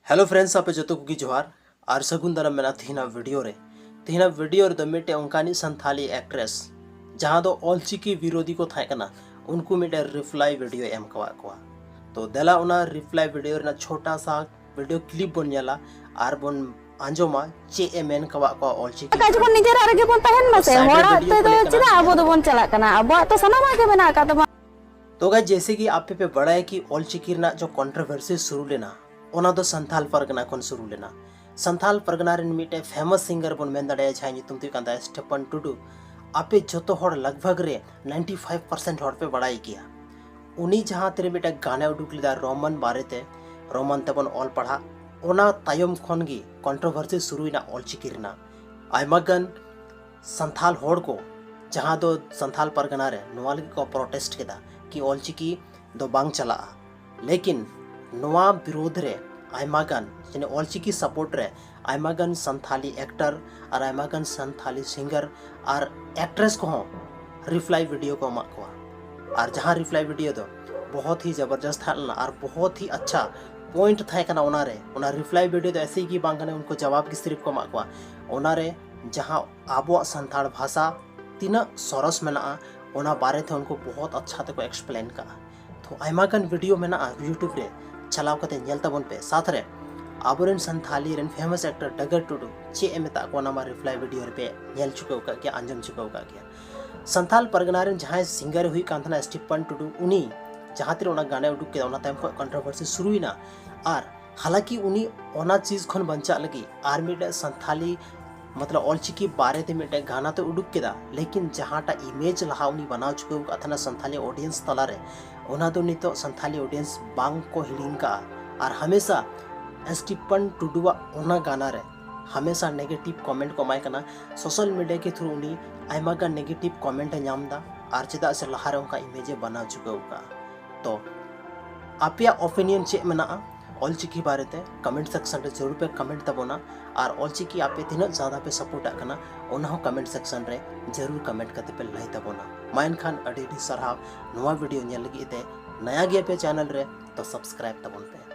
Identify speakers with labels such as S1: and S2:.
S1: Hello friends आपे जो को जोहार और सगुन दाराम मेना तीना वीडियो रे मिटे उनकानी संथाली एक्ट्रेस जहां दो ऑलचिकी विरोधी को थाकना उनको मिटे रिप्लाई वीडियो एम कवा तो देला उना रिप्लाई वीडियो रे छोटा सा वीडियो क्लिप बन नेला और बन आंजोमा चे एमएन कवा को ऑलचिकी
S2: का जखन निजेर आगे बन तहन मसे होड़ा ते तो चिदा आबो दो बन चला कना अब तो सनामा के बना का
S1: तो गाइस जैसे कि आप पे बड़ा है कि ऑलचिकी ना जो कंट्रोवर्सी शुरू लेना ओना दो संथाल परगना खन शुरू लेना संथाल परगना रेन मिटे फेमस सिंगर बन मेन दाड़े छाई नितुम ती कांदा स्टेफन टुडू आपे जोतो होड़ लगभग रे 95% होड़ पे बड़ाई किया उनी जहां तेरे मिटे गाने उडुक लिदा रोमन बारेते रोमन तबन ऑल पढ़ा ओना तायम खन गी कंट्रोवर्सी शुरू इना ऑलचिकी रेना आयमागन संथाल होड़ को जहां दो संथाल परगना रे नोवाल को प्रोटेस्ट केदा कि ऑलचिकी दो बांग चला लेकिन नोवा विरोध रे आयमागन जने ऑलचिकी सपोर्ट रे आयमागन संथाली एक्टर और आयमागन संथाली सिंगर और एक्ट्रेस को रिप्लाई वीडियो को एमा को और जहां रिप्लाई वीडियो दो बहुत ही जबरदस्त था और बहुत ही अच्छा पॉइंट था कना ओना रिप्लाई वीडियो तो ऐसे ही कि बांग उनको जवाब की सिर्फ को एमा को ओना रे जहां आबो संथाल भाषा तीना सरस मेना ओना बारे थे उनको बहुत अच्छा तक एक्सप्लेन का तो आयमागन वीडियो मेना यूट्यूब रे चलाव कते नेल तबन पे साथ रे आबोरेन संथाली रेन फेमस एक्टर डगर टुडू चे एमेता को नामा रिप्लाई वीडियो पे नेल चुका का क्या अंजम चुका का क्या संथाल परगना रेन जहां सिंगर हुई कांथना स्टीफन टुडू उनी जहां तिरे ओना गाने उडुक के ओना टाइम को कंट्रोवर्सी शुरू हुईना और हालांकि उनी ओना चीज खन बंचा लगी आर मिटे संथाली मतलब ऑलचिकी बारे ते मिटे गाना तो उडुक केदा लेकिन जहांटा इमेज लहा उनी बनाव चुके अथना संथाली ऑडियंस तला रे ओना दो नितो संथाली ऑडियंस बांग को हिड़िन का और हमेशा स्टीफन टुडुआ ओना गाना रे हमेशा नेगेटिव कमेंट को माय कना सोशल मीडिया के थ्रू उनी आयमागा नेगेटिव कमेंट नामदा और चेदा से लहा रे उनका इमेज बनाव चुके का तो आपया ओपिनियन चे मेना ऑलचिकी बारे ते कमेंट सेक्शन रे जरूर पे कमेंट तबोना और ऑलचिकी आपे तीना ज़्यादा पे सपोर्ट आकना ओना हो कमेंट सेक्शन रे जरूर कमेंट करते पे लाई तबोना माइन खान अडी सरहाव नवा वीडियो नेल लगी ते नया गया पे चैनल रे तो सब्सक्राइब तबोन पे।